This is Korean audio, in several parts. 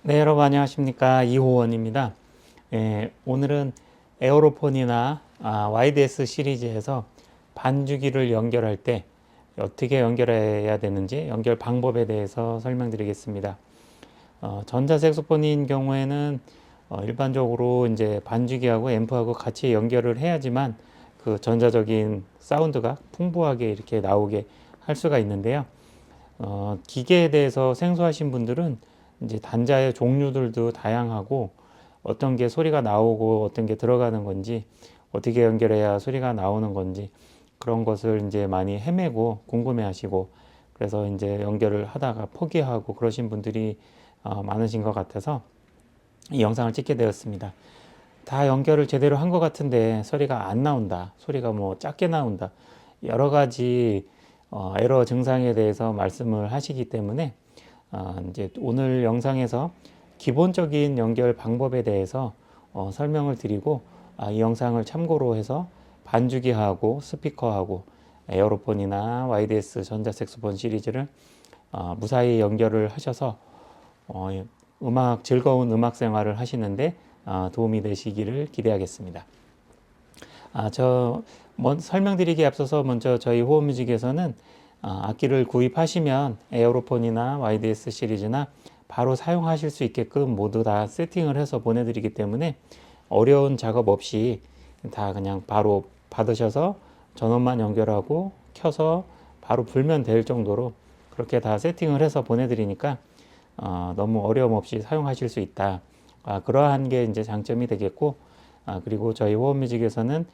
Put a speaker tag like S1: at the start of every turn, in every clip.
S1: 네, 여러분 안녕하십니까. 이호원입니다. 오늘은 에어로폰이나 YDS 시리즈에서 반주기를 연결할 때 어떻게 연결해야 되는지 연결 방법에 대해서 설명드리겠습니다. 전자색소폰인 경우에는 일반적으로 이제 반주기하고 앰프하고 같이 연결을 해야지만 그 전자적인 사운드가 풍부하게 이렇게 나오게 할 수가 있는데요. 기계에 대해서 생소하신 분들은 이제 단자의 종류들도 다양하고 어떤 게 소리가 나오고 어떤 게 들어가는 건지 어떻게 연결해야 소리가 나오는 건지 그런 것을 이제 많이 헤매고 궁금해 하시고 그래서 이제 연결을 하다가 포기하고 그러신 분들이 많으신 것 같아서 이 영상을 찍게 되었습니다. 다 연결을 제대로 한 것 같은데 소리가 안 나온다. 소리가 뭐 작게 나온다. 여러 가지 에러 증상에 대해서 말씀을 하시기 때문에 이제 오늘 영상에서 기본적인 연결 방법에 대해서 설명을 드리고 이 영상을 참고로 해서 반주기하고 스피커하고 에어로폰이나 YDS 전자색소폰 시리즈를 무사히 연결을 하셔서 즐거운 음악 생활을 하시는데 도움이 되시기를 기대하겠습니다. 설명드리기에 앞서서 먼저 저희 호흡뮤직에서는 악기를 구입하시면 에어로폰이나 YDS 시리즈나 바로 사용하실 수 있게끔 모두 다 세팅을 해서 보내드리기 때문에 어려운 작업 없이 다 그냥 바로 받으셔서 전원만 연결하고 켜서 바로 불면 될 정도로 그렇게 다 세팅을 해서 보내드리니까 너무 어려움 없이 사용하실 수 있다. 그러한 게 이제 장점이 되겠고, 그리고 저희 호흡뮤직에서는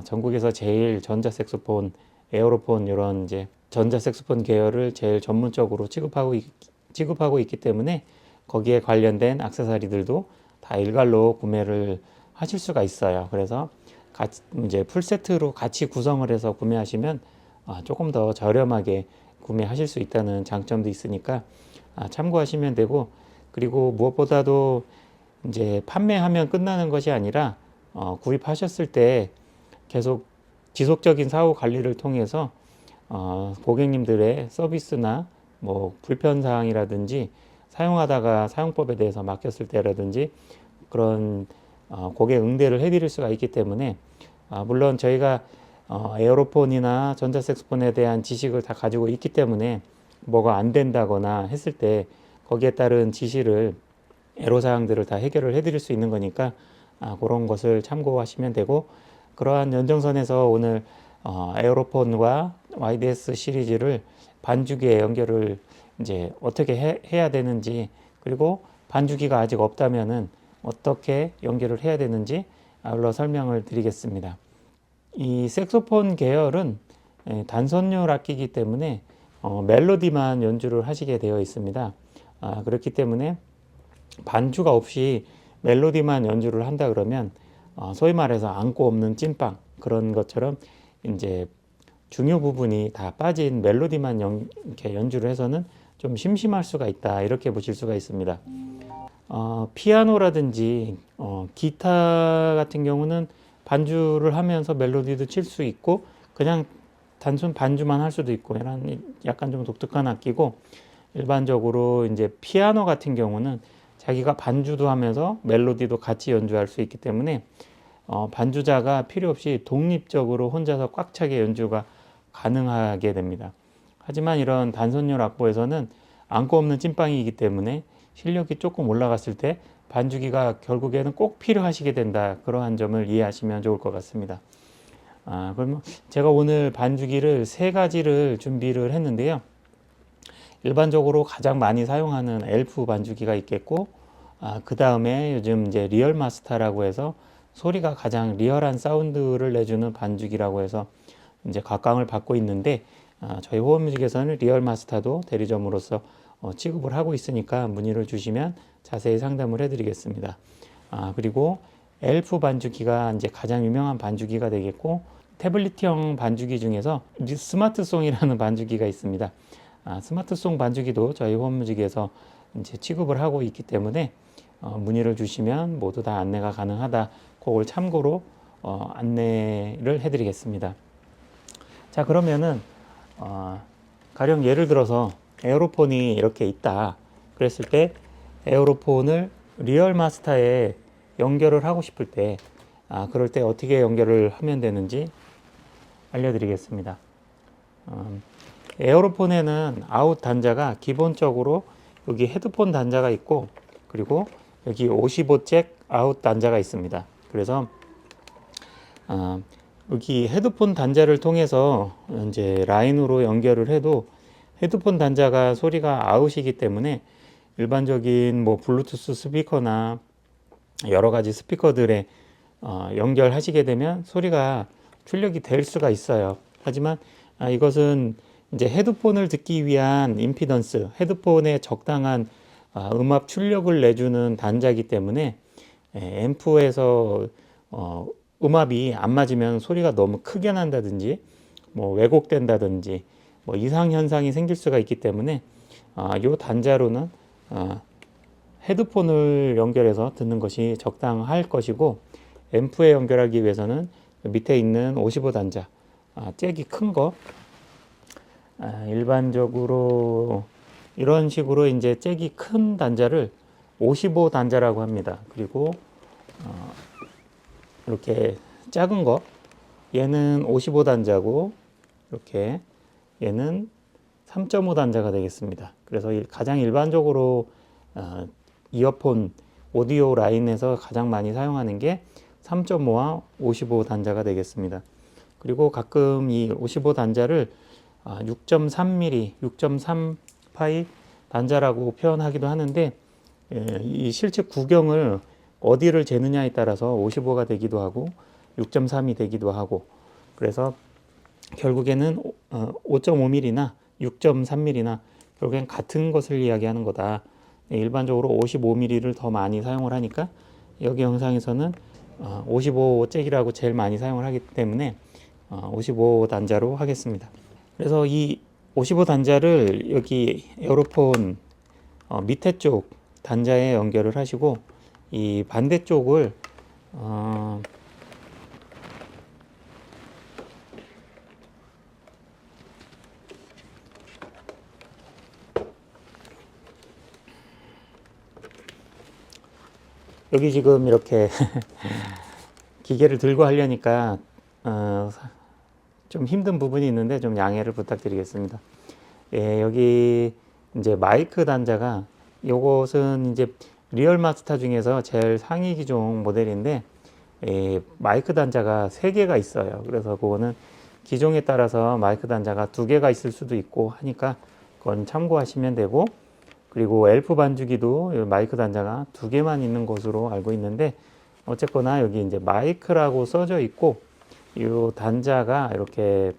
S1: 전국에서 제일 전자색소폰, 에어로폰 이런 이제 전자색소폰 계열을 제일 전문적으로 취급하고 있기 때문에 거기에 관련된 액세서리들도 다 일괄로 구매를 하실 수가 있어요. 그래서 이제 풀세트로 같이 구성을 해서 구매하시면 조금 더 저렴하게 구매하실 수 있다는 장점도 있으니까 참고하시면 되고, 그리고 무엇보다도 이제 판매하면 끝나는 것이 아니라 구입하셨을 때 계속 지속적인 사후 관리를 통해서 고객님들의 서비스나 뭐 불편 사항이라든지 사용하다가 사용법에 대해서 막혔을 때라든지 그런 고객 응대를 해드릴 수가 있기 때문에 물론 저희가 에어로폰이나 전자색소폰에 대한 지식을 다 가지고 있기 때문에 뭐가 안 된다거나 했을 때 거기에 따른 지시를 애로사항들을 다 해결을 해드릴 수 있는 거니까 그런 것을 참고하시면 되고, 그러한 연장선에서 오늘 에어로폰과 YDS 시리즈를 반주기에 연결을 이제 어떻게 해야 되는지, 그리고 반주기가 아직 없다면은 어떻게 연결을 해야 되는지 아울러 설명을 드리겠습니다. 이 색소폰 계열은 단선율 악기이기 때문에 멜로디만 연주를 하시게 되어 있습니다. 그렇기 때문에 반주가 없이 멜로디만 연주를 한다 그러면 소위 말해서 안고 없는 찐빵 그런 것처럼 이제 중요 부분이 다 빠진 멜로디만 이렇게 연주를 해서는 좀 심심할 수가 있다, 이렇게 보실 수가 있습니다. 피아노라든지 기타 같은 경우는 반주를 하면서 멜로디도 칠 수 있고 그냥 단순 반주만 할 수도 있고 이런 약간 좀 독특한 악기고, 일반적으로 이제 피아노 같은 경우는 자기가 반주도 하면서 멜로디도 같이 연주할 수 있기 때문에 반주자가 필요 없이 독립적으로 혼자서 꽉 차게 연주가 가능하게 됩니다. 하지만 이런 단선율 악보에서는 안고 없는 찐빵이기 때문에 실력이 조금 올라갔을 때 반주기가 결국에는 꼭 필요하시게 된다, 그러한 점을 이해하시면 좋을 것 같습니다. 그러면 제가 오늘 반주기를 세 가지를 준비를 했는데요. 일반적으로 가장 많이 사용하는 엘프 반주기가 있겠고, 그 다음에 요즘 이제 리얼 마스터라고 해서 소리가 가장 리얼한 사운드를 내주는 반주기라고 해서 이제 각광을 받고 있는데, 저희 호흡뮤직에서는 리얼 마스터도 대리점으로서 취급을 하고 있으니까 문의를 주시면 자세히 상담을 해드리겠습니다. 그리고 엘프 반주기가 이제 가장 유명한 반주기가 되겠고, 태블릿형 반주기 중에서 스마트송이라는 반주기가 있습니다. 스마트송 반주기도 저희 호흡뮤직에서 이제 취급을 하고 있기 때문에 문의를 주시면 모두 다 안내가 가능하다. 그걸 참고로 안내를 해드리겠습니다. 자, 그러면은 가령 예를 들어서 에어로폰이 이렇게 있다 그랬을 때 에어로폰을 리얼 마스터에 연결을 하고 싶을 때 그럴 때 어떻게 연결을 하면 되는지 알려드리겠습니다. 에어로폰에는 아웃 단자가 기본적으로 여기 헤드폰 단자가 있고, 그리고 여기 55잭 아웃 단자가 있습니다. 그래서 여기 헤드폰 단자를 통해서 이제 라인으로 연결을 해도 헤드폰 단자가 소리가 아웃이기 때문에 일반적인 뭐 블루투스 스피커나 여러 가지 스피커들에 연결하시게 되면 소리가 출력이 될 수가 있어요. 하지만 이것은 이제 헤드폰을 듣기 위한 임피던스, 헤드폰에 적당한 음압 출력을 내주는 단자이기 때문에 앰프에서 음압이 안 맞으면 소리가 너무 크게 난다든지 뭐 왜곡된다든지 뭐 이상 현상이 생길 수가 있기 때문에 이 단자로는 헤드폰을 연결해서 듣는 것이 적당할 것이고, 앰프에 연결하기 위해서는 밑에 있는 55 단자, 잭이 큰 거, 일반적으로 이런 식으로 이제 잭이 큰 단자를 55 단자라고 합니다. 그리고 이렇게 작은 거, 얘는 55 단자고 이렇게 얘는 3.5 단자가 되겠습니다. 그래서 가장 일반적으로 이어폰 오디오 라인에서 가장 많이 사용하는 게 3.5와 55 단자가 되겠습니다. 그리고 가끔 이 55 단자를 6.3mm, 6.3 파이 단자라고 표현하기도 하는데, 이 실제 구경을 어디를 재느냐에 따라서 55가 되기도 하고 6.3이 되기도 하고, 그래서 결국에는 5.5mm나 6.3mm나 결국엔 같은 것을 이야기하는 거다. 일반적으로 55mm를 더 많이 사용을 하니까 여기 영상에서는 55잭이라고 제일 많이 사용을 하기 때문에 55 단자로 하겠습니다. 그래서 이 55 단자를 여기 에어로폰 밑에 쪽 단자에 연결을 하시고, 이 반대쪽을 여기 지금 이렇게 기계를 들고 하려니까 좀 힘든 부분이 있는데 좀 양해를 부탁드리겠습니다. 예, 여기 이제 마이크 단자가, 요것은 이제 리얼 마스터 중에서 제일 상위 기종 모델인데 마이크 단자가 3개가 있어요. 그래서 그거는 기종에 따라서 마이크 단자가 2개가 있을 수도 있고 하니까 그건 참고하시면 되고, 그리고 엘프 반주기도 마이크 단자가 2개만 있는 것으로 알고 있는데, 어쨌거나 여기 이제 마이크라고 써져 있고, 이 단자가 이렇게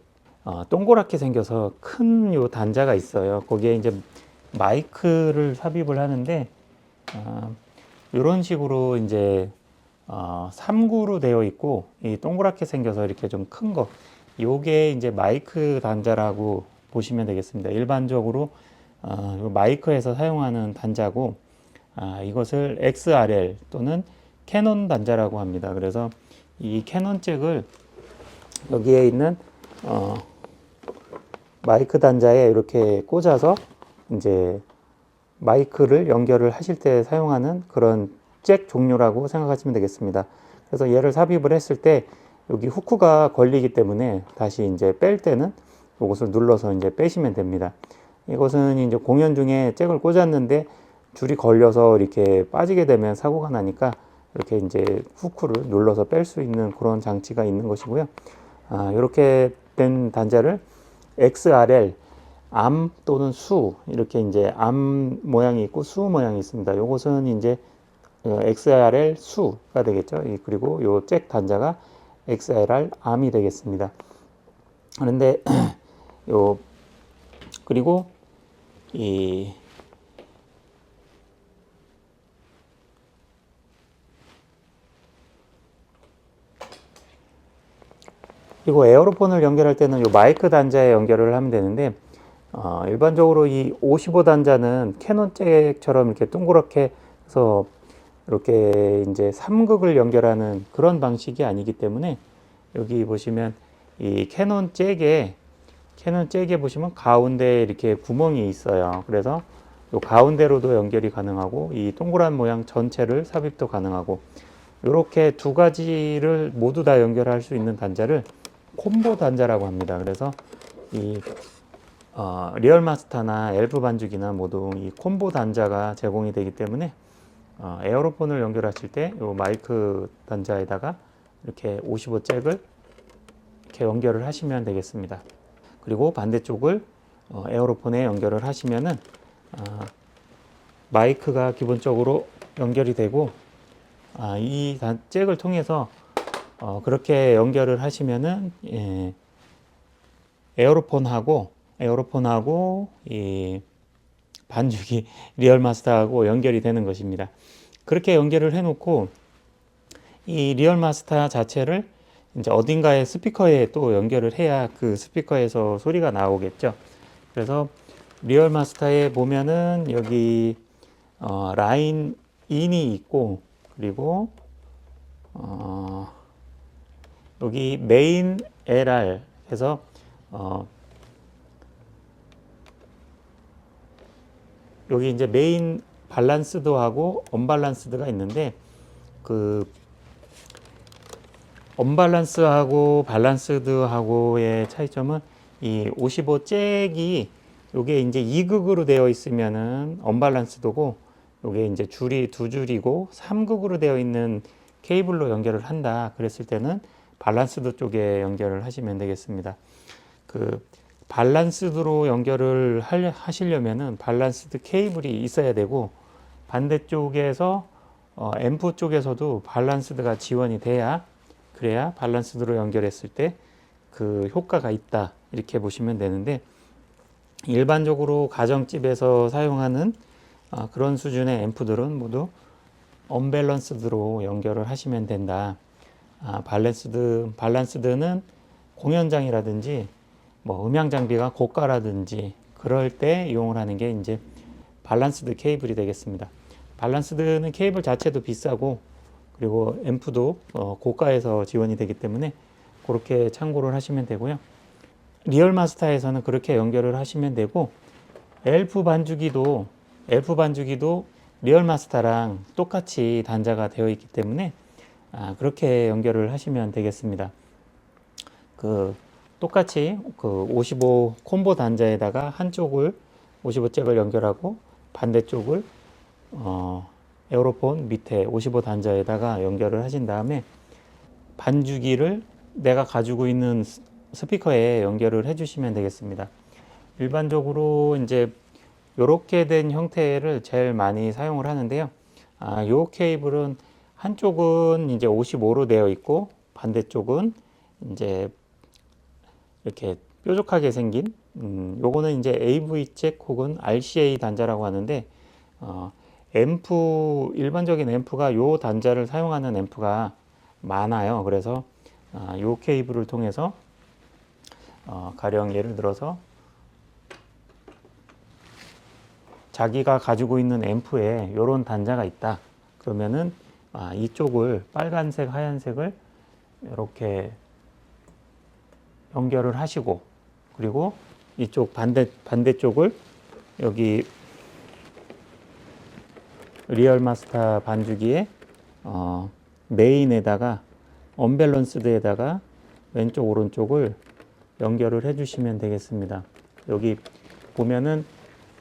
S1: 동그랗게 생겨서 큰 요 단자가 있어요. 거기에 이제 마이크를 삽입을 하는데, 이런 식으로 이제 3구로 되어 있고, 이 동그랗게 생겨서 이렇게 좀 큰 거, 요게 이제 마이크 단자라고 보시면 되겠습니다. 일반적으로 마이크에서 사용하는 단자고, 이것을 XRL 또는 캐논 단자라고 합니다. 그래서 이 캐논 잭을 여기에 있는 마이크 단자에 이렇게 꽂아서 이제 마이크를 연결을 하실 때 사용하는 그런 잭 종류라고 생각하시면 되겠습니다. 그래서 얘를 삽입을 했을 때 여기 후크가 걸리기 때문에 다시 이제 뺄 때는 이것을 눌러서 이제 빼시면 됩니다. 이것은 이제 공연 중에 잭을 꽂았는데 줄이 걸려서 이렇게 빠지게 되면 사고가 나니까 이렇게 이제 후크를 눌러서 뺄 수 있는 그런 장치가 있는 것이고요. 이렇게 된 단자를 XRL, 암 또는 수, 이렇게 이제 암 모양이 있고 수 모양이 있습니다. 이것은 이제 XRL 수가 되겠죠. 그리고 요 잭 단자가 XLR 암이 되겠습니다. 그런데 요 그리고 그리고 에어로폰을 연결할 때는 요 마이크 단자에 연결을 하면 되는데, 일반적으로 이 55 단자는 캐논 잭처럼 이렇게 동그랗게 해서 이렇게 이제 3극을 연결하는 그런 방식이 아니기 때문에, 여기 보시면 이 캐논 잭에 보시면 가운데 이렇게 구멍이 있어요. 그래서 요 가운데로도 연결이 가능하고 이 동그란 모양 전체를 삽입도 가능하고 이렇게 두 가지를 모두 다 연결할 수 있는 단자를 콤보 단자라고 합니다. 그래서 이 리얼마스터나 엘프 반죽이나 모두 이 콤보 단자가 제공이 되기 때문에 에어로폰을 연결하실 때 이 마이크 단자에다가 이렇게 55 잭을 이렇게 연결을 하시면 되겠습니다. 그리고 반대쪽을 에어로폰에 연결을 하시면은 마이크가 기본적으로 연결이 되고 이 잭을 통해서 그렇게 연결을 하시면은 에어로폰하고 이 반죽이 리얼마스터하고 연결이 되는 것입니다. 그렇게 연결을 해놓고 이 리얼마스터 자체를 이제 어딘가에 스피커에 또 연결을 해야 그 스피커에서 소리가 나오겠죠. 그래서 리얼마스터에 보면은 여기 라인 인이 있고 그리고 여기 메인 LR 해서 여기 이제 메인 밸런스드하고 언밸런스드가 있는데 그 언밸런스하고 밸런스드하고의 차이점은 이 55 잭이 요게 이제 2극으로 되어 있으면은 언밸런스드고 요게 이제 줄이 두 줄이고 3극으로 되어 있는 케이블로 연결을 한다 그랬을 때는 밸런스드 쪽에 연결을 하시면 되겠습니다. 그 밸런스드로 연결을 하시려면은 밸런스드 케이블이 있어야 되고 반대쪽에서 앰프 쪽에서도 밸런스드가 지원이 돼야 그래야 밸런스드로 연결했을 때 그 효과가 있다 이렇게 보시면 되는데 일반적으로 가정집에서 사용하는 그런 수준의 앰프들은 모두 언밸런스드로 연결을 하시면 된다. 밸런스드는 공연장이라든지 뭐 음향 장비가 고가라든지 그럴 때 이용을 하는 게 이제 밸런스드 케이블이 되겠습니다. 밸런스드는 케이블 자체도 비싸고 그리고 앰프도 고가에서 지원이 되기 때문에 그렇게 참고를 하시면 되고요. 리얼마스터에서는 그렇게 연결을 하시면 되고 엘프 반주기도 리얼마스터랑 똑같이 단자가 되어 있기 때문에 그렇게 연결을 하시면 되겠습니다. 그 똑같이 그 55 콤보 단자에다가 한쪽을 55 잭을 연결하고 반대쪽을 에어로폰 밑에 55 단자에다가 연결을 하신 다음에 반주기를 내가 가지고 있는 스피커에 연결을 해 주시면 되겠습니다. 일반적으로 이제 이렇게 된 형태를 제일 많이 사용을 하는데요. 요 케이블은 한쪽은 이제 55로 되어 있고 반대쪽은 이제 이렇게 뾰족하게 생긴 요거는 이제 AV 잭 혹은 RCA 단자라고 하는데 일반적인 앰프가 요 단자를 사용하는 앰프가 많아요. 그래서 요 케이블을 통해서 가령 예를 들어서 자기가 가지고 있는 앰프에 요런 단자가 있다. 그러면은 이쪽을 빨간색, 하얀색을 이렇게 연결을 하시고 그리고 이쪽 반대쪽을 여기 리얼마스터 반주기에 메인에다가 언밸런스드에다가 왼쪽 오른쪽을 연결을 해 주시면 되겠습니다. 여기 보면은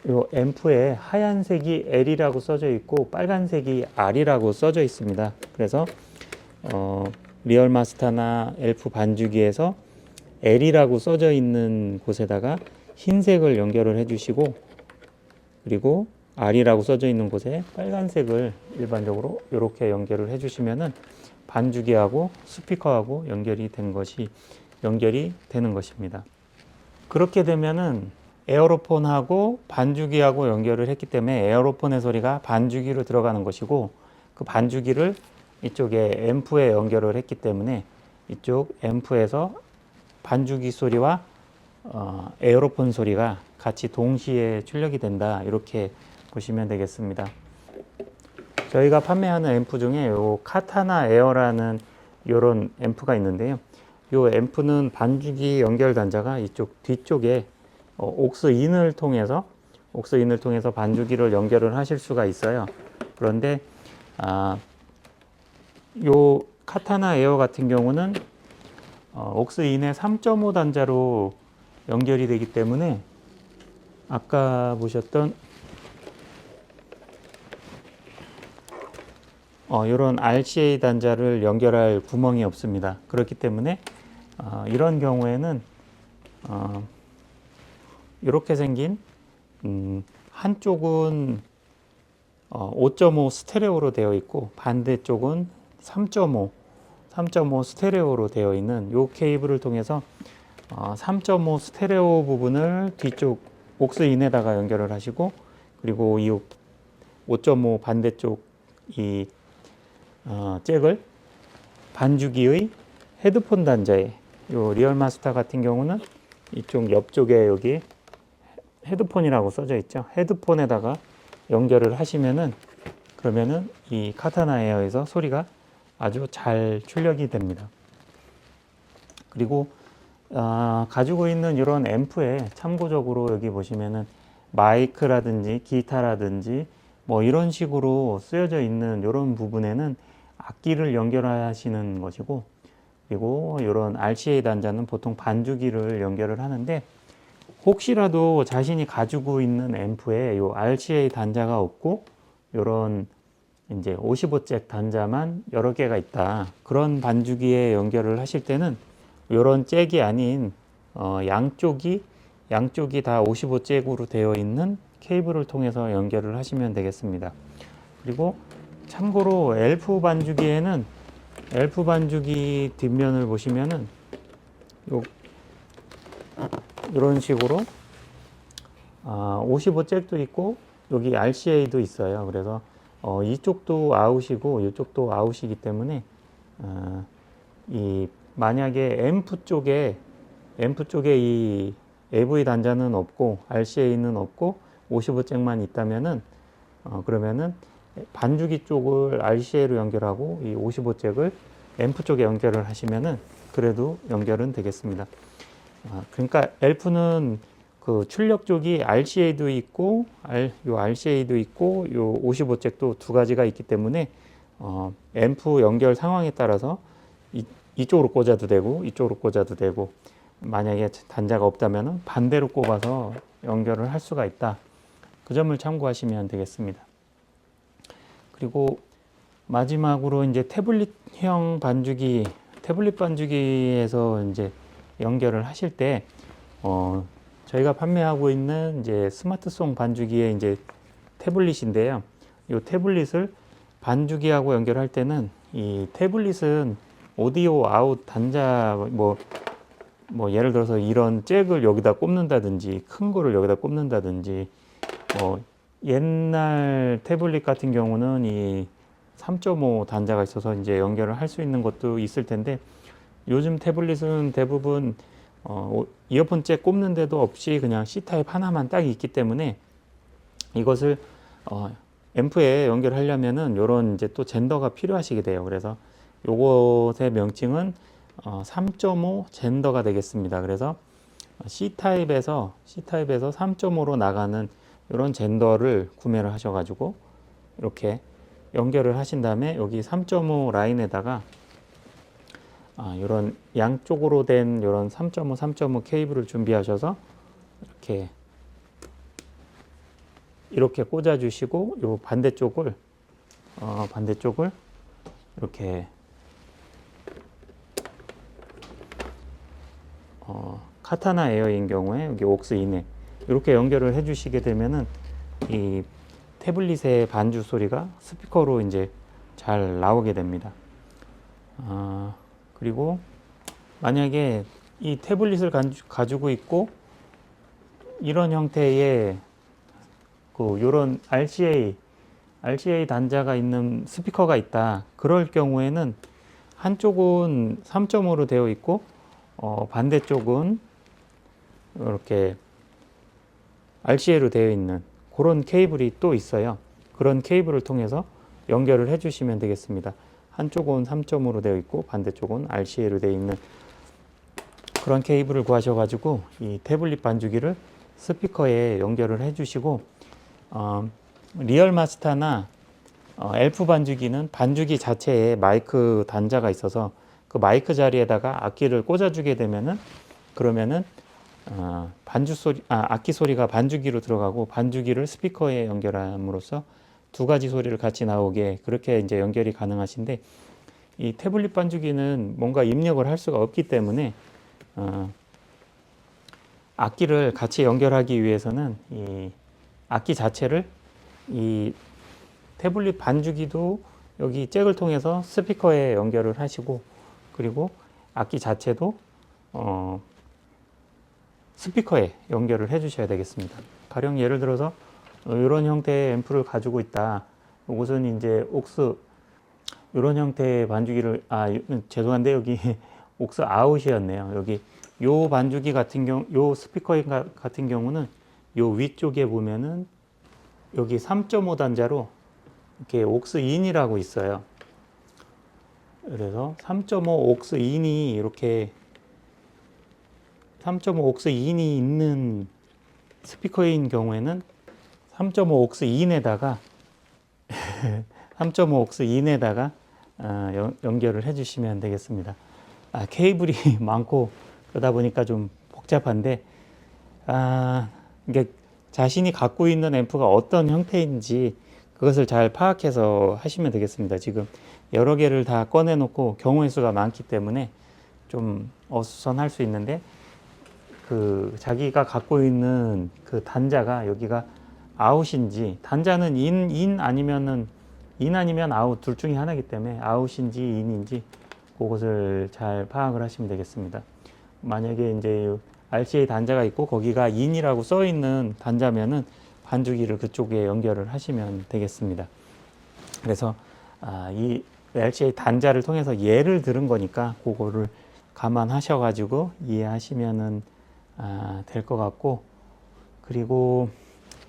S1: 요 앰프에 하얀색이 L이라고 써져 있고 빨간색이 R이라고 써져 있습니다. 그래서 리얼마스터나 엘프 반주기에서 L이라고 써져 있는 곳에다가 흰색을 연결을 해 주시고 그리고 R이라고 써져 있는 곳에 빨간색을 일반적으로 이렇게 연결을 해 주시면은 반주기하고 스피커하고 연결이 되는 것입니다. 그렇게 되면은 에어로폰하고 반주기하고 연결을 했기 때문에 에어로폰의 소리가 반주기로 들어가는 것이고 그 반주기를 이쪽에 앰프에 연결을 했기 때문에 이쪽 앰프에서 반주기 소리와 에어로폰 소리가 같이 동시에 출력이 된다 이렇게 보시면 되겠습니다. 저희가 판매하는 앰프 중에 요 카타나 에어라는 이런 앰프가 있는데요. 요 앰프는 반주기 연결 단자가 이쪽 뒤쪽에 옥스 인을 통해서 옥스인을 통해서 반주기를 연결을 하실 수가 있어요. 그런데 요 카타나 에어 같은 경우는 옥스인의 3.5 단자로 연결이 되기 때문에 아까 보셨던 이런 RCA 단자를 연결할 구멍이 없습니다. 그렇기 때문에 이런 경우에는 이렇게 생긴 한쪽은 5.5 스테레오로 되어 있고 반대쪽은 3.5 스테레오로 되어 있는 이 케이블을 통해서 3.5 스테레오 부분을 뒤쪽 옥스인에다가 연결을 하시고, 그리고 이 5.5 반대쪽 이 잭을 반주기의 헤드폰 단자에, 요 리얼마스터 같은 경우는 이쪽 옆쪽에 여기 헤드폰이라고 써져 있죠. 헤드폰에다가 연결을 하시면은, 그러면은 이 카타나 에어에서 소리가 아주 잘 출력이 됩니다. 그리고 가지고 있는 이런 앰프에 참고적으로 여기 보시면은 마이크라든지 기타라든지 뭐 이런 식으로 쓰여져 있는 이런 부분에는 악기를 연결하시는 것이고, 그리고 이런 RCA 단자는 보통 반주기를 연결을 하는데, 혹시라도 자신이 가지고 있는 앰프에 요 RCA 단자가 없고 이런 이제 55잭 단자만 여러 개가 있다, 그런 반주기에 연결을 하실 때는 이런 잭이 아닌 양쪽이 다 55잭으로 되어 있는 케이블을 통해서 연결을 하시면 되겠습니다. 그리고 참고로 엘프 반주기에는, 엘프 반주기 뒷면을 보시면은 이런 식으로 55잭도 있고 여기 RCA도 있어요. 그래서 이쪽도 아웃이고 이쪽도 아웃이기 때문에 이 만약에 앰프 쪽에 이 AV 단자는 없고 RCA는 없고 55잭만 있다면은 그러면은 반주기 쪽을 RCA로 연결하고 이 55잭을 앰프 쪽에 연결을 하시면은 그래도 연결은 되겠습니다. 그러니까 엘프는 그 출력 쪽이 RCA도 있고 요 RCA도 있고 요 55잭도 두 가지가 있기 때문에 앰프 연결 상황에 따라서 이쪽으로 꽂아도 되고 이쪽으로 꽂아도 되고, 만약에 단자가 없다면 반대로 꼽아서 연결을 할 수가 있다. 그 점을 참고하시면 되겠습니다. 그리고 마지막으로 이제 태블릿형 반주기, 태블릿 반주기에서 이제 연결을 하실 때 저희가 판매하고 있는 이제 스마트송 반주기의 이제 태블릿인데요. 이 태블릿을 반주기하고 연결할 때는 이 태블릿은 오디오 아웃 단자 뭐 예를 들어서 이런 잭을 여기다 꼽는다든지 큰 거를 여기다 꼽는다든지, 옛날 태블릿 같은 경우는 이 3.5 단자가 있어서 이제 연결을 할 수 있는 것도 있을 텐데, 요즘 태블릿은 대부분 이어폰 잭 꼽는 데도 없이 그냥 C타입 하나만 딱 있기 때문에 이것을 앰프에 연결하려면은 요런 이제 또 젠더가 필요하시게 돼요. 그래서 요것의 명칭은 3.5 젠더가 되겠습니다. 그래서 C타입에서 3.5로 나가는 이런 젠더를 구매를 하셔가지고 이렇게 연결을 하신 다음에 여기 3.5 라인에다가 이런 양쪽으로 된 이런 3.5 케이블을 준비하셔서 이렇게 꽂아 주시고, 요 반대쪽을 이렇게 카타나 에어인 경우에 여기 옥스인에 이렇게 연결을 해 주시게 되면은 이 태블릿의 반주 소리가 스피커로 이제 잘 나오게 됩니다. 그리고 만약에 이 태블릿을 가지고 있고 이런 형태의 요런 RCA 단자가 있는 스피커가 있다, 그럴 경우에는 한쪽은 3.5로 되어 있고 반대쪽은 이렇게 RCA로 되어 있는 그런 케이블이 또 있어요. 그런 케이블을 통해서 연결을 해 주시면 되겠습니다. 한쪽은 3.5로 되어 있고 반대쪽은 RCA로 되어 있는 그런 케이블을 구하셔 가지고 이 태블릿 반주기를 스피커에 연결을 해주시고 리얼 마스터나 엘프 반주기는 반주기 자체에 마이크 단자가 있어서 그 마이크 자리에다가 악기를 꽂아주게 되면은 그러면은 반주 소리, 악기 소리가 반주기로 들어가고 반주기를 스피커에 연결함으로써 두 가지 소리를 같이 나오게 그렇게 이제 연결이 가능하신데 이 태블릿 반주기는 뭔가 입력을 할 수가 없기 때문에 악기를 같이 연결하기 위해서는 이 악기 자체를 이 태블릿 반주기도 여기 잭을 통해서 스피커에 연결을 하시고 그리고 악기 자체도 스피커에 연결을 해 주셔야 되겠습니다. 가령 예를 들어서 이런 형태의 앰프를 가지고 있다. 이것은 이제 옥스 이런 형태의 반주기를 죄송한데 여기 옥스 아웃이었네요. 여기 요 반주기 같은 경우 요 스피커 같은 경우는 요 위쪽에 보면은 여기 3.5 단자로 이렇게 옥스 인이라고 있어요. 그래서 3.5 옥스 인이 이렇게 3.5 옥스 인이 있는 스피커인 경우에는 3.5 옥스 인에다가 3.5 옥스 인에다가 연결을 해주시면 되겠습니다. 케이블이 많고 그러다 보니까 좀 복잡한데 이게 자신이 갖고 있는 앰프가 어떤 형태인지 그것을 잘 파악해서 하시면 되겠습니다. 지금 여러 개를 다 꺼내 놓고 경우의 수가 많기 때문에 좀 어수선할 수 있는데 그 자기가 갖고 있는 그 단자가 여기가 아웃인지 단자는 인 아니면 아웃 둘 중에 하나이기 때문에 아웃인지 인인지 그것을 잘 파악을 하시면 되겠습니다. 만약에 이제 RCA 단자가 있고 거기가 인이라고 써 있는 단자면은 반주기를 그쪽에 연결을 하시면 되겠습니다. 그래서 이 RCA 단자를 통해서 예를 들은 거니까 그거를 감안하셔 가지고 이해하시면은 될 것 같고 그리고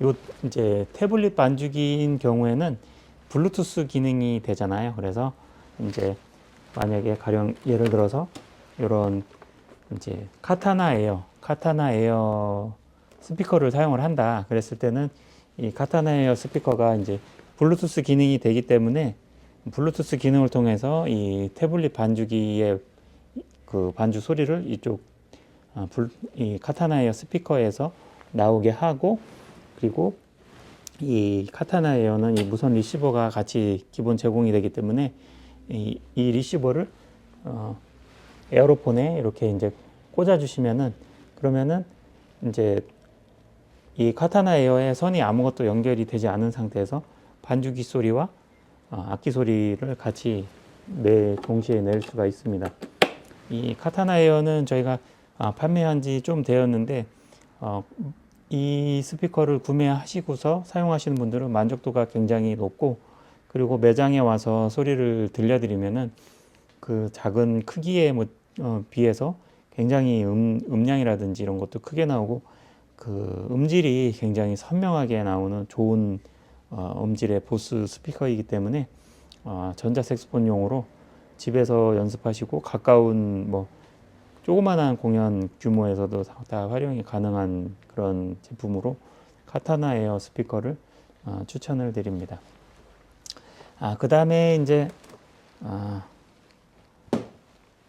S1: 요 이제 태블릿 반주기인 경우에는 블루투스 기능이 되잖아요. 그래서 이제 만약에 가령 예를 들어서 이런 이제 카타나 에어 스피커를 사용을 한다. 그랬을 때는 이 카타나 에어 스피커가 이제 블루투스 기능이 되기 때문에 블루투스 기능을 통해서 이 태블릿 반주기의 그 반주 소리를 이쪽 이 카타나 에어 스피커에서 나오게 하고 그리고 이 카타나 에어는 이 무선 리시버가 같이 기본 제공이 되기 때문에 이 리시버를 에어로폰에 이렇게 이제 꽂아 주시면은 그러면은 이제 이 카타나 에어에 선이 아무것도 연결이 되지 않은 상태에서 반주기 소리와 악기 소리를 같이 동시에 낼 수가 있습니다. 이 카타나 에어는 저희가 판매한 지 좀 되었는데 이 스피커를 구매하시고서 사용하시는 분들은 만족도가 굉장히 높고 그리고 매장에 와서 소리를 들려드리면은 그 작은 크기에 비해서 굉장히 음량이라든지 이런 것도 크게 나오고 그 음질이 굉장히 선명하게 나오는 좋은 음질의 보스 스피커이기 때문에 전자 색소폰용으로 집에서 연습하시고 가까운 조그만한 공연 규모에서도 다 활용이 가능한 그런 제품으로 카타나 에어 스피커를 추천을 드립니다. 그 다음에 이제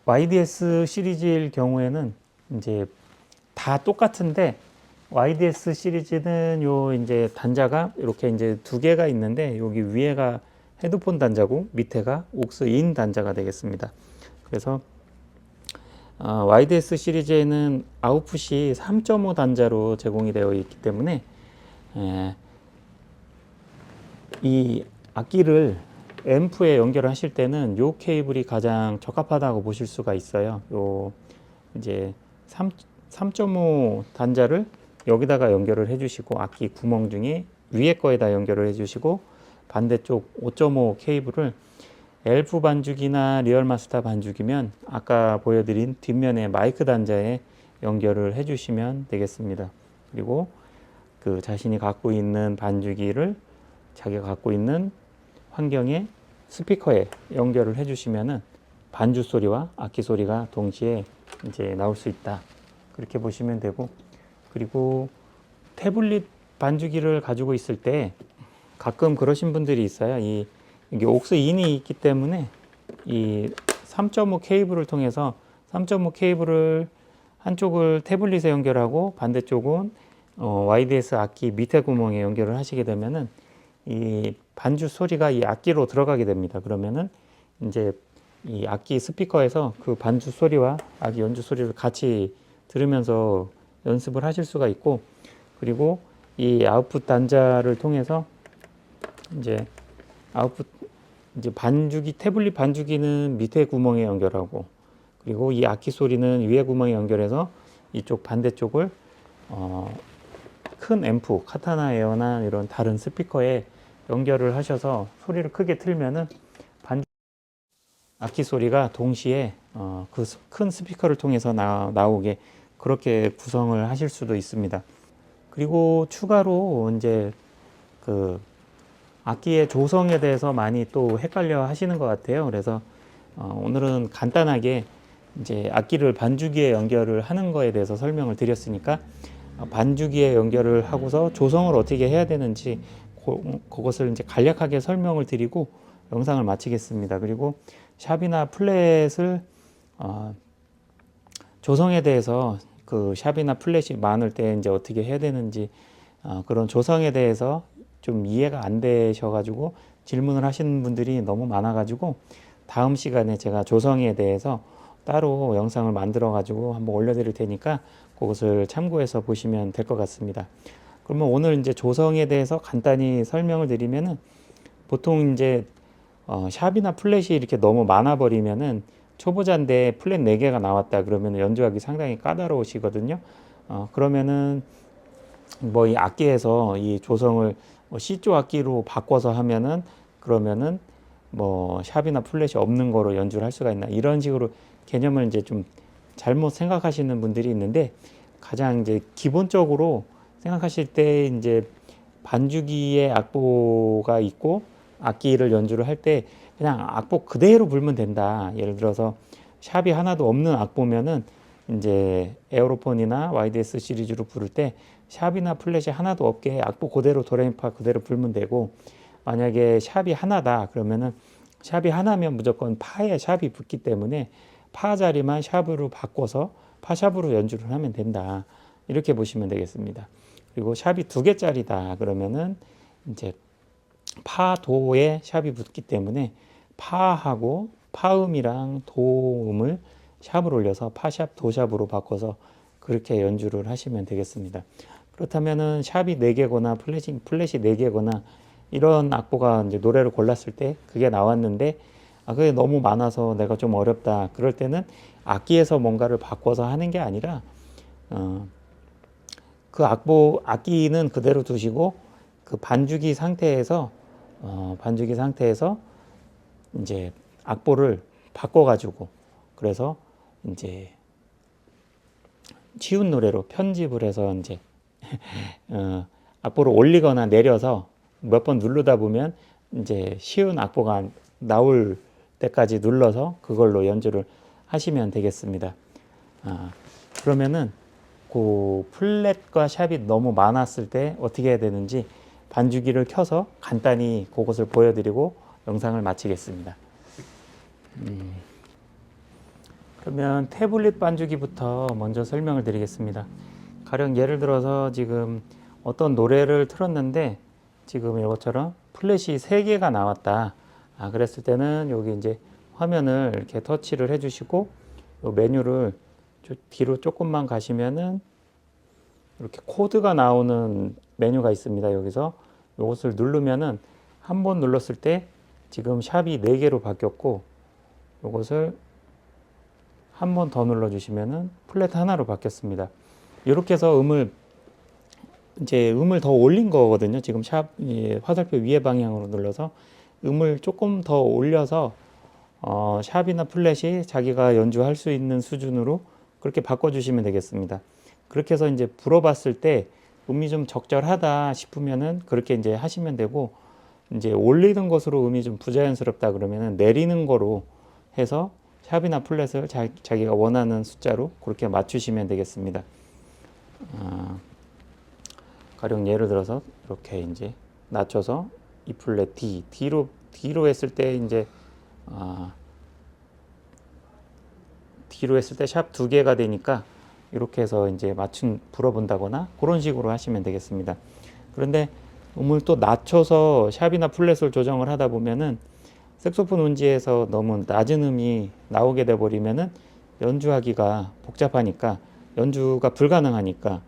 S1: YDS 시리즈일 경우에는 이제 다 똑같은데 YDS 시리즈는 요 이제 단자가 이렇게 이제 두 개가 있는데 여기 위에가 헤드폰 단자고 밑에가 옥스 인 단자가 되겠습니다. 그래서 YDS 시리즈에는 아웃풋이 3.5 단자로 제공이 되어 있기 때문에 이 악기를 앰프에 연결하실 때는 요 케이블이 가장 적합하다고 보실 수가 있어요. 요 이제 3.5 단자를 여기다가 연결을 해주시고 악기 구멍 중에 위에 거에다 연결을 해주시고 반대쪽 5.5 케이블을 엘프 반주기나 리얼 마스터 반주기면 아까 보여드린 뒷면에 마이크 단자에 연결을 해주시면 되겠습니다. 그리고 그 자신이 갖고 있는 반주기를 자기가 갖고 있는 환경의 스피커에 연결을 해주시면은 반주 소리와 악기 소리가 동시에 이제 나올 수 있다. 그렇게 보시면 되고 그리고 태블릿 반주기를 가지고 있을 때 가끔 그러신 분들이 있어요. 이게 옥스인이 있기 때문에 이 3.5 케이블을 통해서 3.5 케이블을 한쪽을 태블릿에 연결하고 반대쪽은 YDS 악기 밑에 구멍에 연결을 하시게 되면은 이 반주 소리가 이 악기로 들어가게 됩니다. 그러면은 이제 이 악기 스피커에서 그 반주 소리와 악기 연주 소리를 같이 들으면서 연습을 하실 수가 있고, 그리고 이 아웃풋 단자를 통해서 이제 아웃풋 이제 반주기 태블릿 반주기는 밑에 구멍에 연결하고, 그리고 이 악기 소리는 위에 구멍에 연결해서 이쪽 반대쪽을 큰 앰프 카타나 에어나 이런 다른 스피커에 연결을 하셔서 소리를 크게 틀면은 반주 악기 소리가 동시에 그 큰 스피커를 통해서 나오게 그렇게 구성을 하실 수도 있습니다. 그리고 추가로 이제 그 악기의 조성에 대해서 많이 또 헷갈려 하시는 것 같아요. 그래서 오늘은 간단하게 이제 악기를 반주기에 연결을 하는 거에 대해서 설명을 드렸으니까 반주기에 연결을 하고서 조성을 어떻게 해야 되는지 그것을 이제 간략하게 설명을 드리고 영상을 마치겠습니다. 그리고 샵이나 플랫을 조성에 대해서 그 샵이나 플랫이 많을 때 이제 어떻게 해야 되는지 그런 조성에 대해서 좀 이해가 안 되셔가지고 질문을 하시는 분들이 너무 많아가지고 다음 시간에 제가 조성에 대해서 따로 영상을 만들어 가지고 한번 올려드릴 테니까 그것을 참고해서 보시면 될 것 같습니다. 그러면 오늘 이제 조성에 대해서 간단히 설명을 드리면은 보통 이제 샵이나 플랫이 이렇게 너무 많아 버리면은 초보자인데 플랫 4개가 나왔다 그러면 연주하기 상당히 까다로우시거든요. 그러면은 뭐 이 악기에서 이 조성을 C조 악기로 바꿔서 하면은 그러면은 뭐 샵이나 플랫이 없는 거로 연주를 할 수가 있나, 이런 식으로 개념을 이제 좀 잘못 생각하시는 분들이 있는데, 가장 이제 기본적으로 생각하실 때 이제 반주기에 악보가 있고 악기를 연주를 할 때 그냥 악보 그대로 불면 된다. 예를 들어서 샵이 하나도 없는 악보면은 이제 에어로폰이나 YDS 시리즈로 부를 때 샵이나 플랫이 하나도 없게 악보 그대로 도레미파 그대로 불면 되고, 만약에 샵이 하나다 그러면은 샵이 하나면 무조건 파에 샵이 붙기 때문에 파 자리만 샵으로 바꿔서 파샵으로 연주를 하면 된다. 이렇게 보시면 되겠습니다. 그리고 샵이 2개짜리다 그러면은 이제 파도에 샵이 붙기 때문에 파하고 파음이랑 도음을 샵을 올려서 파샵 도샵으로 바꿔서 그렇게 연주를 하시면 되겠습니다. 그렇다면은 샵이 4개거나 플랫이 4개거나 이런 악보가 이제 노래를 골랐을 때 그게 나왔는데 그게 너무 많아서 내가 좀 어렵다 그럴 때는 악기에서 뭔가를 바꿔서 하는 게 아니라 그 악기는 그대로 두시고 그 반주기 상태에서 이제 악보를 바꿔가지고, 그래서 이제 쉬운 노래로 편집을 해서 이제 악보를 올리거나 내려서 몇 번 누르다 보면 이제 쉬운 악보가 나올 때까지 눌러서 그걸로 연주를 하시면 되겠습니다. 그러면은 그 플랫과 샵이 너무 많았을 때 어떻게 해야 되는지 반주기를 켜서 간단히 그것을 보여드리고 영상을 마치겠습니다. 그러면 태블릿 반주기부터 먼저 설명을 드리겠습니다. 가령 예를 들어서 지금 어떤 노래를 틀었는데 지금 이것처럼 플랫이 3개가 나왔다. 그랬을 때는 여기 이제 화면을 이렇게 터치를 해주시고 요 메뉴를 뒤로 조금만 가시면은 이렇게 코드가 나오는 메뉴가 있습니다. 여기서 이것을 누르면은 한 번 눌렀을 때 지금 샵이 4개로 바뀌었고, 이것을 한 번 더 눌러주시면은 플랫 하나로 바뀌었습니다. 이렇게 해서 음을 더 올린 거거든요. 지금 화살표 위에 방향으로 눌러서 음을 조금 더 올려서 샵이나 플랫이 자기가 연주할 수 있는 수준으로 그렇게 바꿔주시면 되겠습니다. 그렇게 해서 이제 불어봤을 때 음이 좀 적절하다 싶으면은 그렇게 이제 하시면 되고, 이제 올리는 것으로 음이 좀 부자연스럽다 그러면은 내리는 거로 해서 샵이나 플랫을 자기가 원하는 숫자로 그렇게 맞추시면 되겠습니다. 가령 예를 들어서 이렇게 이제 낮춰서 E 플랫 D로 했을 때 이제 D로 했을 때 샵 두 개가 되니까 이렇게 해서 이제 맞춤 불어본다거나 그런 식으로 하시면 되겠습니다. 그런데 음을 또 낮춰서 샵이나 플랫을 조정을 하다 보면은 색소폰 운지에서 너무 낮은 음이 나오게 돼 버리면은 연주하기가 복잡하니까 연주가 불가능하니까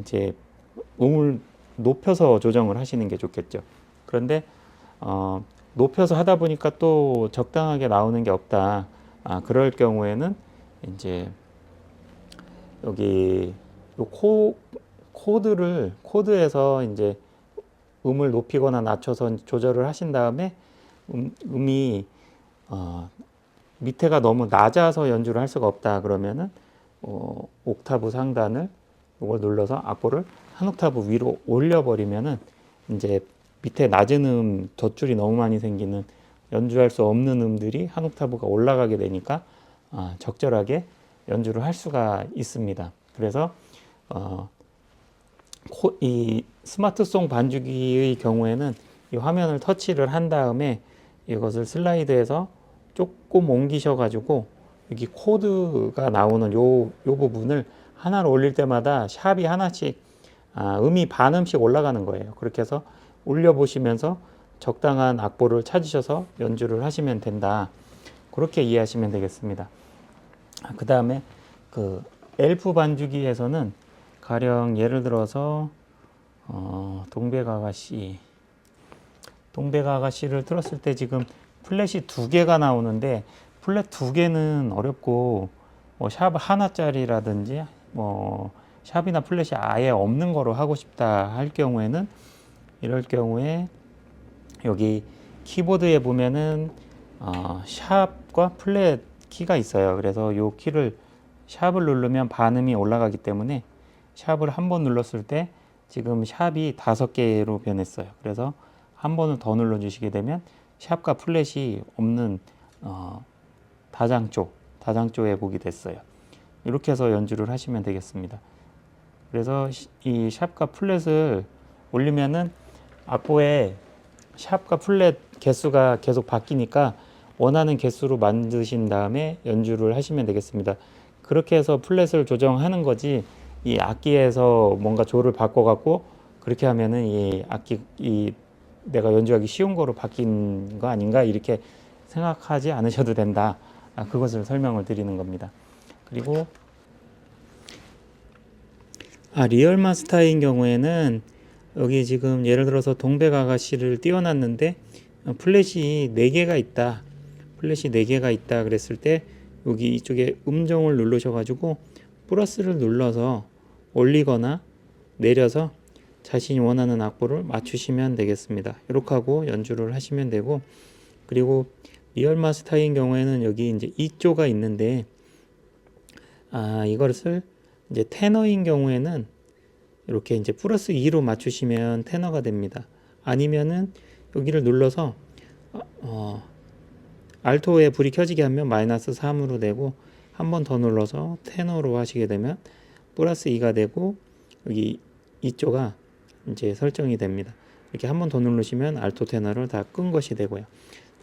S1: 이제 음을 높여서 조정을 하시는 게 좋겠죠. 그런데 높여서 하다 보니까 또 적당하게 나오는 게 없다. 그럴 경우에는 이제 여기 요 코드에서 이제 음을 높이거나 낮춰서 조절을 하신 다음에 음이 밑에가 너무 낮아서 연주를 할 수가 없다 그러면은 옥타브 상단을 이걸 눌러서 악보를 한 옥타브 위로 올려버리면은 이제 밑에 낮은 음 덧줄이 너무 많이 생기는 연주할 수 없는 음들이 한 옥타브가 올라가게 되니까 적절하게 연주를 할 수가 있습니다. 그래서 이 스마트송 반주기의 경우에는 이 화면을 터치를 한 다음에 이것을 슬라이드해서 조금 옮기셔 가지고 여기 코드가 나오는 요 부분을 하나를 올릴 때마다 샵이 하나씩 음이 반음씩 올라가는 거예요. 그렇게 해서 올려 보시면서 적당한 악보를 찾으셔서 연주를 하시면 된다. 그렇게 이해하시면 되겠습니다. 그 다음에 그 엘프 반주기에서는 가령 예를 들어서 동백아가씨를 틀었을 때 지금 플랫이 두 개가 나오는데 플랫 두 개는 어렵고 샵 하나짜리라든지 샵이나 플랫이 아예 없는 거로 하고 싶다 할 경우에는 이럴 경우에 여기 키보드에 보면은 샵과 플랫 키가 있어요. 그래서 이 키를 샵을 누르면 반음이 올라가기 때문에 샵을 한 번 눌렀을 때 지금 샵이 5개로 변했어요. 그래서 한 번을 더 눌러주시게 되면 샵과 플랫이 없는 다장조 왜곡이 됐어요. 이렇게 해서 연주를 하시면 되겠습니다. 그래서 이 샵과 플랫을 올리면은 악보에 샵과 플랫 개수가 계속 바뀌니까 원하는 개수로 만드신 다음에 연주를 하시면 되겠습니다. 그렇게 해서 플랫을 조정하는 거지 이 악기에서 뭔가 조를 바꿔갖고 그렇게 하면은 이 내가 연주하기 쉬운 거로 바뀐 거 아닌가 이렇게 생각하지 않으셔도 된다. 그것을 설명을 드리는 겁니다. 그리고 리얼 마스터인 경우에는 여기 지금 예를 들어서 동백 아가씨를 띄워놨는데 플랫이 4개가 있다. 플랫이 4개가 있다 그랬을 때 여기 이쪽에 음정을 누르셔가지고 플러스를 눌러서 올리거나 내려서 자신이 원하는 악보를 맞추시면 되겠습니다. 이렇게 하고 연주를 하시면 되고, 그리고 리얼 마스터인 경우에는 여기 이제 2조가 있는데 이것을 이제 테너인 경우에는 이렇게 이제 플러스 2로 맞추시면 테너가 됩니다. 아니면은 여기를 눌러서 알토에 불이 켜지게 하면 마이너스 3으로 되고 한 번 더 눌러서 테너로 하시게 되면 플러스 2가 되고 여기 2조가 이제 설정이 됩니다. 이렇게 한 번 더 누르시면 알토 테너를 다 끈 것이 되고요.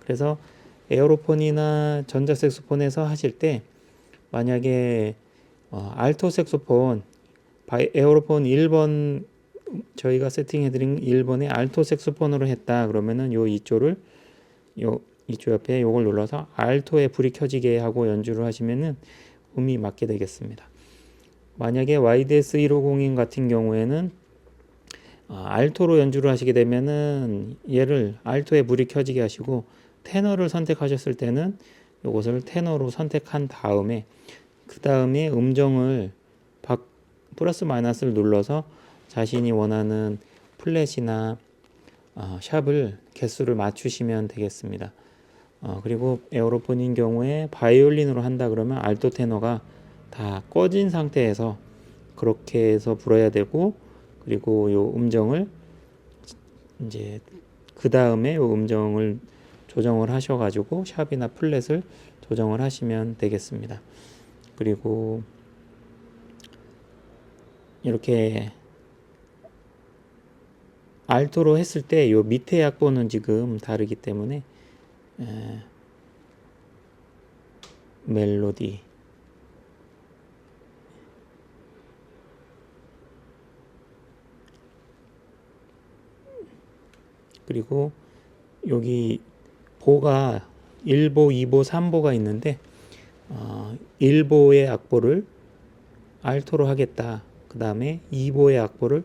S1: 그래서 에어로폰이나 전자색소폰에서 하실 때 만약에 알토 색소폰 에어로폰 1번 저희가 세팅해드린 1번에 알토 색소폰으로 했다 그러면은 요 2조를 요 2조 옆에 요걸 눌러서 알토에 불이 켜지게 하고 연주를 하시면은 음이 맞게 되겠습니다. 만약에 YDS 150인 같은 경우에는 알토로 연주를 하시게 되면은 얘를 알토에 불이 켜지게 하시고 테너를 선택하셨을 때는 요것을 테너로 선택한 다음에 그 다음에 음정을 플러스 마이너스를 눌러서 자신이 원하는 플랫이나 샵을 개수를 맞추시면 되겠습니다. 그리고 에어로폰인 경우에 바이올린으로 한다 그러면 알토 테너가 다 꺼진 상태에서 그렇게 해서 불어야 되고, 그리고 요 음정을 이제 그 다음에 요 음정을 조정을 하셔가지고 샵이나 플랫을 조정을 하시면 되겠습니다. 그리고 이렇게 알토로 했을 때 요 밑에 악보는 지금 다르기 때문에 멜로디 그리고 여기 보가 1보, 2보, 3보가 있는데 1보의 악보를 알토로 하겠다. 그 다음에 2보의 악보를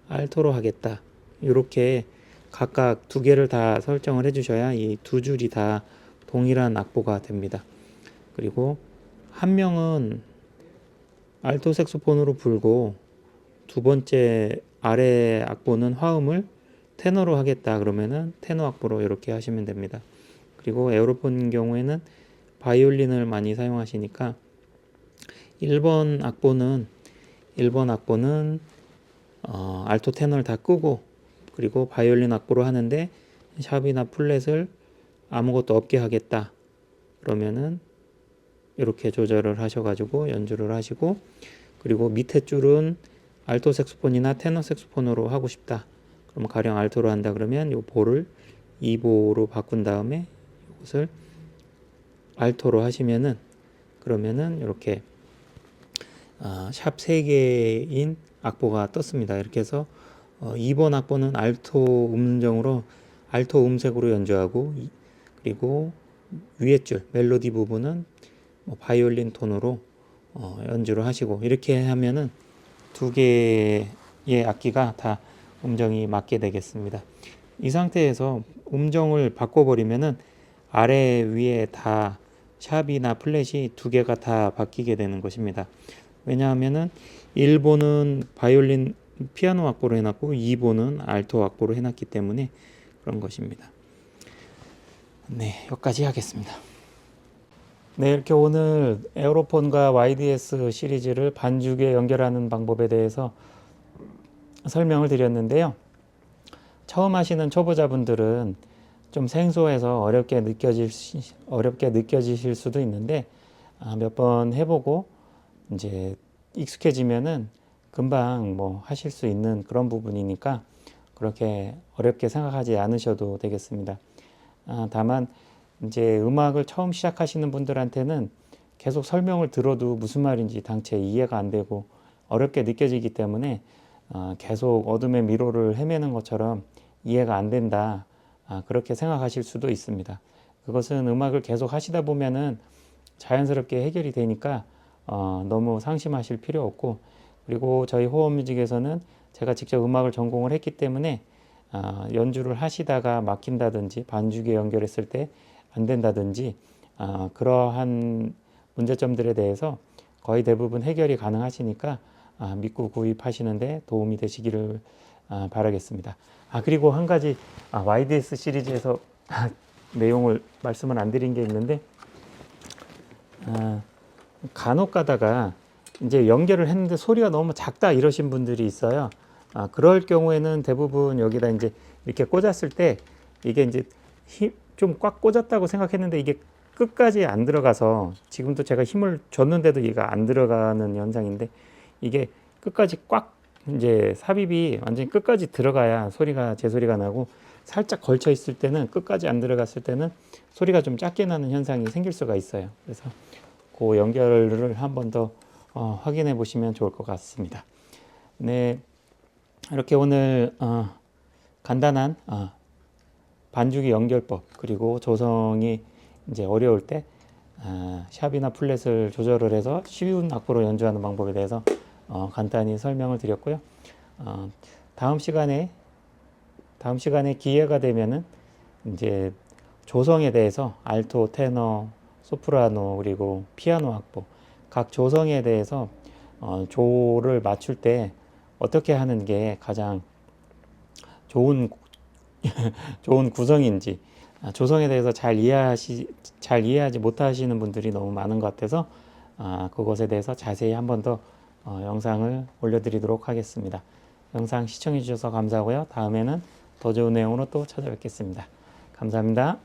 S1: 알토로 하겠다. 이렇게 각각 두 개를 다 설정을 해주셔야 이 두 줄이 다 동일한 악보가 됩니다. 그리고 한 명은 알토 색소폰으로 불고 두 번째 아래 악보는 화음을 테너로 하겠다 그러면은 테너 악보로 이렇게 하시면 됩니다. 그리고 에어로폰 경우에는 바이올린을 많이 사용하시니까 1번 악보는 알토 테너를 다 끄고 그리고 바이올린 악보로 하는데 샵이나 플랫을 아무것도 없게 하겠다 그러면은 이렇게 조절을 하셔가지고 연주를 하시고 그리고 밑에 줄은 알토 색소폰이나 테너 색소폰으로 하고 싶다 그럼 가령 알토로 한다 그러면 이 보를 2보로 바꾼 다음에 이것을 알토로 하시면은 그러면은 이렇게 샵 3개인 악보가 떴습니다. 이렇게 해서 2번 악보는 알토 음정으로 알토 음색으로 연주하고 그리고 위에 줄 멜로디 부분은 바이올린 톤으로 연주를 하시고 이렇게 하면은 두 개의 악기가 다 음정이 맞게 되겠습니다. 이 상태에서 음정을 바꿔버리면은 아래 위에 다 샵이나 플랫이 두 개가 다 바뀌게 되는 것입니다. 왜냐하면은 1보는 바이올린 피아노 악보로 해놨고 2보는 알토 악보로 해놨기 때문에 그런 것입니다. 네, 여기까지 하겠습니다. 네, 이렇게 오늘 에어로폰과 YDS 시리즈를 반주기에 연결하는 방법에 대해서 설명을 드렸는데요. 처음 하시는 초보자분들은 좀 생소해서 어렵게 느껴지실 수도 있는데 몇 번 해보고 이제 익숙해지면은 금방 뭐 하실 수 있는 그런 부분이니까 그렇게 어렵게 생각하지 않으셔도 되겠습니다. 다만 이제 음악을 처음 시작하시는 분들한테는 계속 설명을 들어도 무슨 말인지 당최 이해가 안 되고 어렵게 느껴지기 때문에 계속 어둠의 미로를 헤매는 것처럼 이해가 안 된다. 그렇게 생각하실 수도 있습니다. 그것은 음악을 계속 하시다 보면은 자연스럽게 해결이 되니까 너무 상심하실 필요 없고 그리고 저희 호흡뮤직에서는 제가 직접 음악을 전공을 했기 때문에 연주를 하시다가 막힌다든지 반주기에 연결했을 때 안 된다든지 그러한 문제점들에 대해서 거의 대부분 해결이 가능하시니까 믿고 구입하시는데 도움이 되시기를 바라겠습니다. 그리고 한 가지 YDS 시리즈에서 내용을 말씀을 안 드린 게 있는데 간혹 가다가 이제 연결을 했는데 소리가 너무 작다 이러신 분들이 있어요. 그럴 경우에는 대부분 여기다 이제 이렇게 꽂았을 때 이게 이제 좀 꽉 꽂았다고 생각했는데 이게 끝까지 안 들어가서 지금도 제가 힘을 줬는데도 얘가 안 들어가는 현상인데 이게 끝까지 꽉 이제 삽입이 완전히 끝까지 들어가야 제 소리가 나고 살짝 걸쳐 있을 때는 끝까지 안 들어갔을 때는 소리가 좀 작게 나는 현상이 생길 수가 있어요. 그래서 그 연결을 한 번 더 확인해 보시면 좋을 것 같습니다. 네, 이렇게 오늘 간단한 반주기 연결법 그리고 조성이 이제 어려울 때 샵이나 플랫을 조절을 해서 쉬운 악보로 연주하는 방법에 대해서 간단히 설명을 드렸고요. 다음 시간에 기회가 되면은 이제 조성에 대해서 알토, 테너, 소프라노 그리고 피아노 악보 각 조성에 대해서 조를 맞출 때 어떻게 하는 게 가장 좋은 구성인지 조성에 대해서 잘 이해하지 못하시는 분들이 너무 많은 것 같아서 그것에 대해서 자세히 한 번 더 영상을 올려드리도록 하겠습니다. 영상 시청해 주셔서 감사하고요. 다음에는 더 좋은 내용으로 또 찾아뵙겠습니다. 감사합니다.